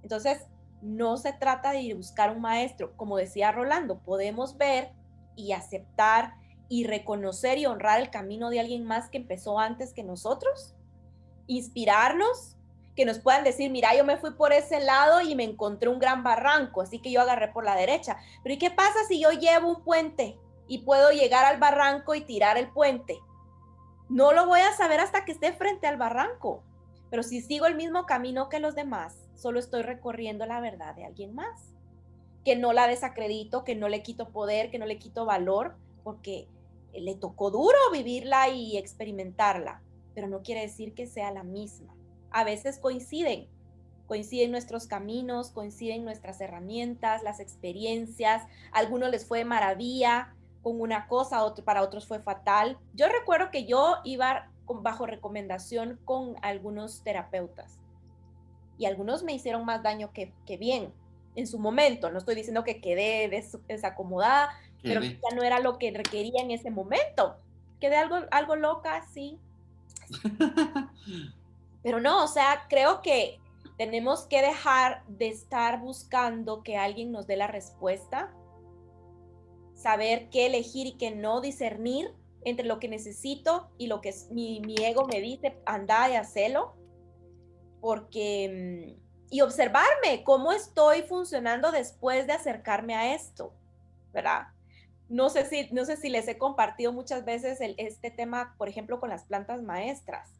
Entonces, no se trata de buscar un maestro. Como decía Rolando, podemos ver y aceptar y reconocer y honrar el camino de alguien más que empezó antes que nosotros, inspirarnos, que nos puedan decir, mira, yo me fui por ese lado y me encontré un gran barranco, así que yo agarré por la derecha. Pero ¿y qué pasa si yo llevo un puente y puedo llegar al barranco y tirar el puente? No lo voy a saber hasta que esté frente al barranco. Pero si sigo el mismo camino que los demás, solo estoy recorriendo la verdad de alguien más. Que no la desacredito, que no le quito poder, que no le quito valor, porque le tocó duro vivirla y experimentarla, pero no quiere decir que sea la misma. A veces coinciden nuestros caminos, coinciden nuestras herramientas, las experiencias. A algunos les fue maravilla con una cosa, para otros fue fatal. Yo recuerdo que yo iba bajo recomendación con algunos terapeutas y algunos me hicieron más daño que bien en su momento. No estoy diciendo que quedé desacomodada, pero ya no era lo que requería en ese momento. Quedé algo loca, sí. Pero no, o sea, creo que tenemos que dejar de estar buscando que alguien nos dé la respuesta, saber qué elegir y qué no, discernir entre lo que necesito y lo que mi ego me dice, anda y hacelo, porque, y observarme cómo estoy funcionando después de acercarme a esto, ¿verdad? No sé si les he compartido muchas veces este tema, por ejemplo, con las plantas maestras.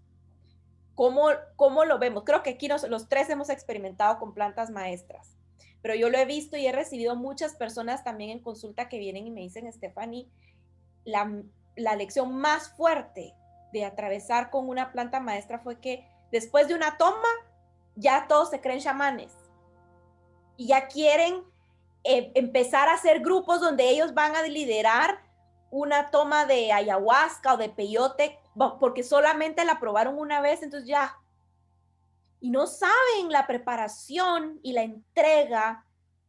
¿Cómo lo vemos? Creo que aquí los tres hemos experimentado con plantas maestras, pero yo lo he visto y he recibido muchas personas también en consulta que vienen y me dicen, Stephanie, la lección más fuerte de atravesar con una planta maestra fue que después de una toma, ya todos se creen chamanes y ya quieren empezar a hacer grupos donde ellos van a liderar una toma de ayahuasca o de peyote porque solamente la probaron una vez, entonces ya. Y no saben la preparación y la entrega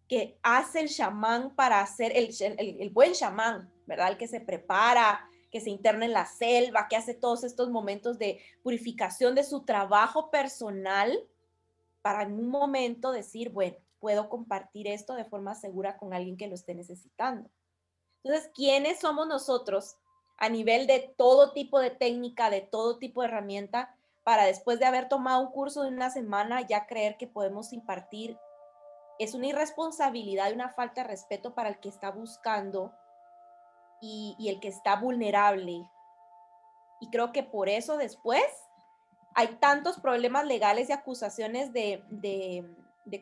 que hace el chamán para hacer el buen chamán, ¿verdad? El que se prepara, que se interna en la selva, que hace todos estos momentos de purificación de su trabajo personal para en un momento decir, bueno, puedo compartir esto de forma segura con alguien que lo esté necesitando. Entonces, ¿quiénes somos nosotros a nivel de todo tipo de técnica, de todo tipo de herramienta, para después de haber tomado un curso de una semana ya creer que podemos impartir? Es una irresponsabilidad y una falta de respeto para el que está buscando y el que está vulnerable. Y creo que por eso después hay tantos problemas legales y acusaciones de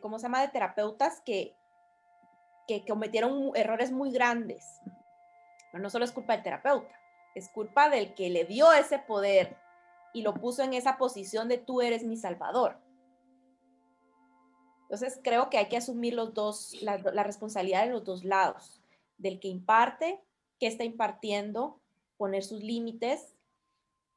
¿cómo se llama?, de terapeutas que cometieron errores muy grandes. Pero no solo es culpa del terapeuta, es culpa del que le dio ese poder y lo puso en esa posición de tú eres mi salvador. Entonces creo que hay que asumir la responsabilidad de los dos lados, del que imparte, que está impartiendo, poner sus límites,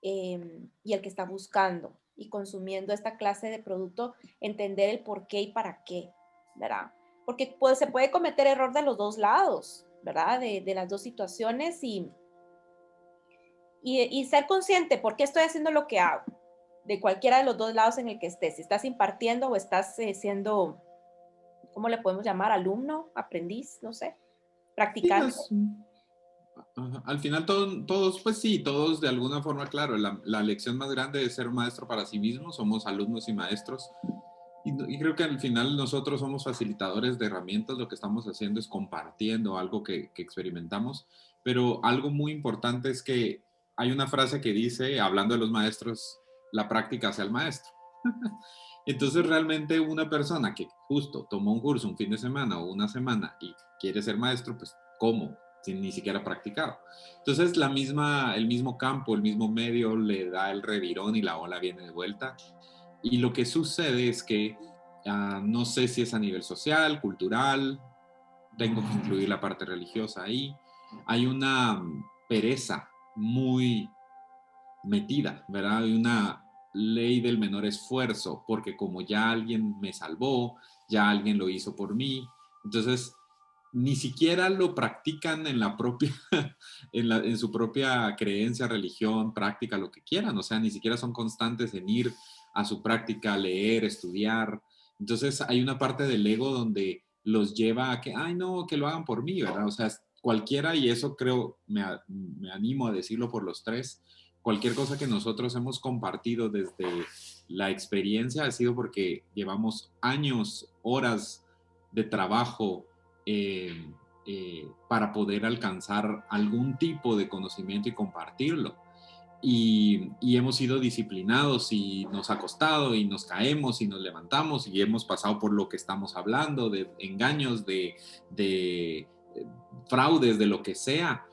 y el que está buscando y consumiendo esta clase de producto, entender el por qué y para qué, ¿verdad? Porque pues, se puede cometer error de los dos lados, ¿verdad? De las dos situaciones y ser consciente por qué estoy haciendo lo que hago, de cualquiera de los dos lados en el que estés. Si estás impartiendo o estás siendo, ¿cómo le podemos llamar? Alumno, aprendiz, no sé, practicante. Al final todos, pues sí, todos de alguna forma, claro, la lección más grande de ser un maestro para sí mismo, somos alumnos y maestros. Y creo que al final nosotros somos facilitadores de herramientas, lo que estamos haciendo es compartiendo algo que experimentamos, pero algo muy importante es que hay una frase que dice, hablando de los maestros, la práctica hace al maestro. Entonces realmente una persona que justo tomó un curso un fin de semana o una semana y quiere ser maestro, pues ¿cómo? Sin ni siquiera practicado. Entonces el mismo campo, el mismo medio le da el revirón y la ola viene de vuelta. Y lo que sucede es que no sé si es a nivel social, cultural, tengo que incluir la parte religiosa ahí. Hay una pereza muy metida, ¿verdad? Hay una ley del menor esfuerzo, porque como ya alguien me salvó, ya alguien lo hizo por mí, entonces ni siquiera lo practican en la propia, en su propia creencia, religión, práctica, lo que quieran, o sea, ni siquiera son constantes en ir a su práctica, leer, estudiar. Entonces hay una parte del ego donde los lleva a que, ay no, que lo hagan por mí, ¿verdad? O sea, cualquiera, y eso creo, me animo a decirlo por los tres, cualquier cosa que nosotros hemos compartido desde la experiencia ha sido porque llevamos años, horas de trabajo para poder alcanzar algún tipo de conocimiento y compartirlo. Y hemos sido disciplinados y nos ha costado y nos caemos y nos levantamos y hemos pasado por lo que estamos hablando, de engaños, de fraudes, de lo que sea,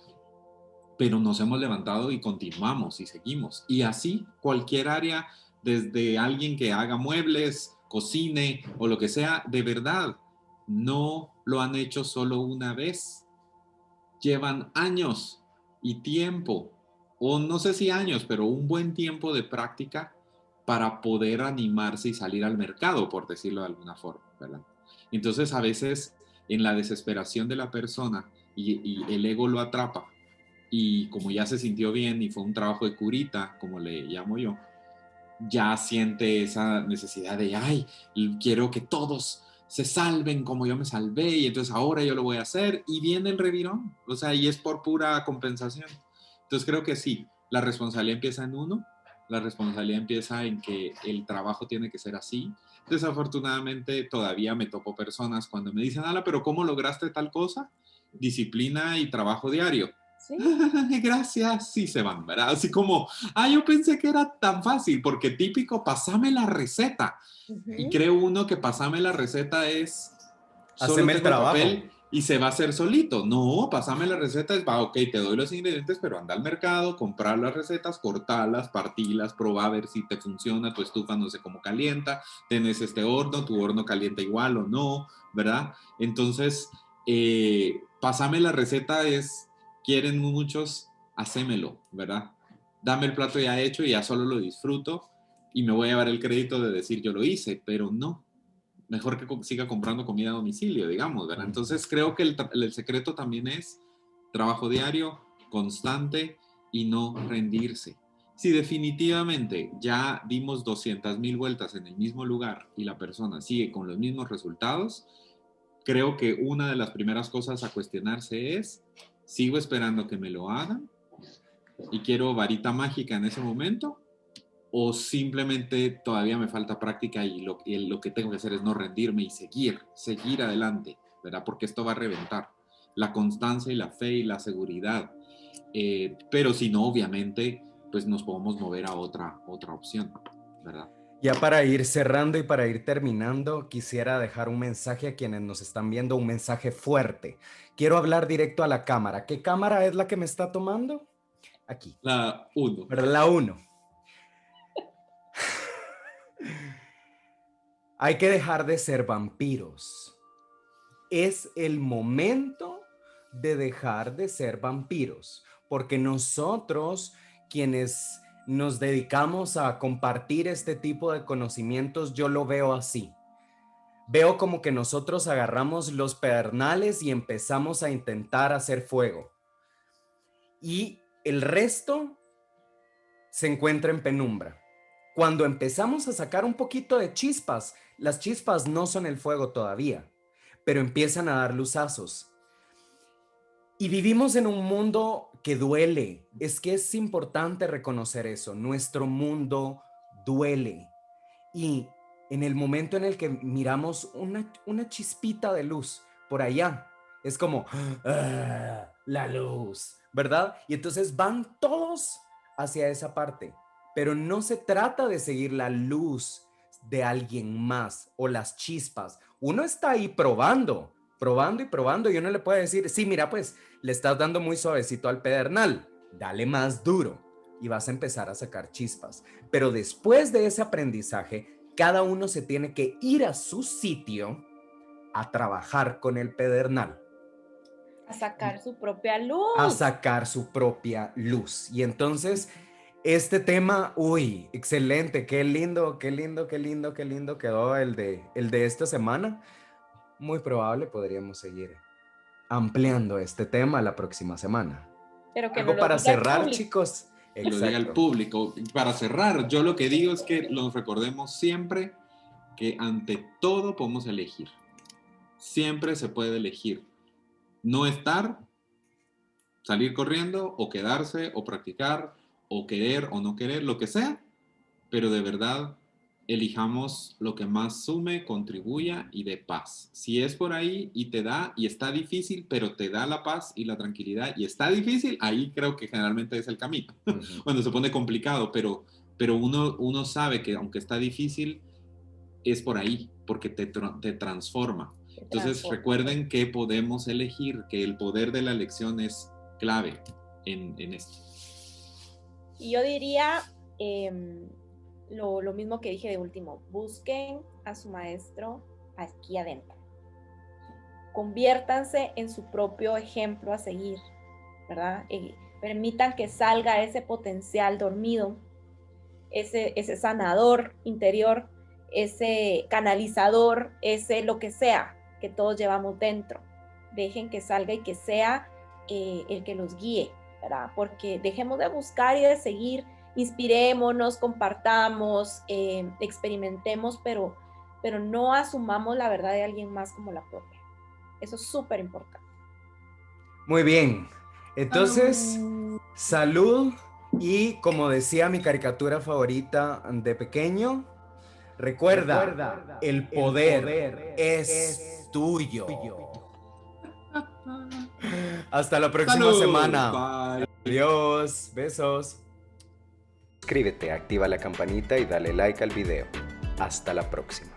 pero nos hemos levantado y continuamos y seguimos. Y así cualquier área, desde alguien que haga muebles, cocine o lo que sea, de verdad, no lo han hecho solo una vez. Llevan años y tiempo, o no sé si años, pero un buen tiempo de práctica para poder animarse y salir al mercado, por decirlo de alguna forma, ¿verdad? Entonces, a veces, en la desesperación de la persona y el ego lo atrapa, y como ya se sintió bien y fue un trabajo de curita, como le llamo yo, ya siente esa necesidad de, ay, quiero que todos se salven como yo me salvé y entonces ahora yo lo voy a hacer y viene el revirón, o sea, y es por pura compensación. Entonces creo que sí, la responsabilidad empieza en uno, la responsabilidad empieza en que el trabajo tiene que ser así. Desafortunadamente todavía me topo personas cuando me dicen, Ala, pero ¿cómo lograste tal cosa? Disciplina y trabajo diario. ¿Sí? Gracias, sí se van, ¿verdad? Así como, yo pensé que era tan fácil, porque típico, pásame la receta. Y creo uno que pásame la receta es, solo haceme tengo el trabajo. papel y se va a hacer solito. No, pásame la receta es, ok, te doy los ingredientes, pero anda al mercado, comprar las recetas, cortarlas, partirlas, probar a ver si te funciona, tu estufa no sé cómo calienta, tenés este horno, tu horno calienta igual o no, ¿verdad? Entonces, pásame la receta es, quieren muchos, hacémelo, ¿verdad? Dame el plato ya hecho y ya solo lo disfruto y me voy a llevar el crédito de decir yo lo hice, pero no. Mejor que siga comprando comida a domicilio, digamos, ¿verdad? Entonces creo que el secreto también es trabajo diario, constante y no rendirse. Si definitivamente ya dimos 200,000 vueltas en el mismo lugar y la persona sigue con los mismos resultados, creo que una de las primeras cosas a cuestionarse es, ¿sigo esperando que me lo hagan y quiero varita mágica en ese momento? ¿O simplemente todavía me falta práctica y lo que tengo que hacer es no rendirme y seguir adelante, ¿verdad? Porque esto va a reventar. La constancia y la fe y la seguridad. Pero si no, obviamente, pues nos podemos mover a otra opción, ¿verdad? Ya para ir cerrando y para ir terminando, quisiera dejar un mensaje a quienes nos están viendo, un mensaje fuerte. Quiero hablar directo a la cámara. ¿Qué cámara es la que me está tomando? Aquí. La 1. ¿Verdad? La 1. Hay que dejar de ser vampiros. Es el momento de dejar de ser vampiros, porque nosotros, quienes nos dedicamos a compartir este tipo de conocimientos, yo lo veo así. Veo como que nosotros agarramos los pedernales y empezamos a intentar hacer fuego. Y el resto se encuentra en penumbra. Cuando empezamos a sacar un poquito de chispas, las chispas no son el fuego todavía, pero empiezan a dar luzazos. Y vivimos en un mundo que duele. Es que es importante reconocer eso. Nuestro mundo duele. Y en el momento en el que miramos una chispita de luz por allá, es como, la luz, ¿verdad? Y entonces van todos hacia esa parte. Pero no se trata de seguir la luz de alguien más o las chispas. Uno está ahí probando y probando, y uno le puede decir, sí, mira, pues le estás dando muy suavecito al pedernal, dale más duro y vas a empezar a sacar chispas. Pero después de ese aprendizaje, cada uno se tiene que ir a su sitio a trabajar con el pedernal. A sacar su propia luz. A sacar su propia luz. Y entonces, este tema, uy, excelente, qué lindo quedó el de esta semana. Muy probable podríamos seguir ampliando este tema la próxima semana. Pero que algo no para cerrar, chicos. Que lo diga el público. Para cerrar, yo lo que digo es que nos recordemos siempre que ante todo podemos elegir. Siempre se puede elegir. No estar, salir corriendo, o quedarse, o practicar, o querer o no querer, lo que sea, pero de verdad elijamos lo que más sume, contribuya y dé paz. Si es por ahí y te da, y está difícil, pero te da la paz y la tranquilidad, y está difícil, ahí creo que generalmente es el camino. Uh-huh. Cuando se pone complicado, pero uno sabe que aunque está difícil, es por ahí, porque te transforma. Entonces recuerden que podemos elegir, que el poder de la elección es clave en esto. Y yo diría lo mismo que dije de último, busquen a su maestro aquí adentro. Conviértanse en su propio ejemplo a seguir, ¿verdad? Permitan que salga ese potencial dormido, ese sanador interior, ese canalizador, ese lo que sea que todos llevamos dentro. Dejen que salga y que sea el que los guíe, ¿verdad? Porque dejemos de buscar y de seguir, inspirémonos, compartamos, experimentemos, pero no asumamos la verdad de alguien más como la propia. Eso es súper importante. Muy bien. Entonces, salud, y como decía mi caricatura favorita de pequeño, recuerda, el poder es tuyo. Hasta la próxima semana. Bye. Adiós, besos. Suscríbete, activa la campanita y dale like al video. Hasta la próxima.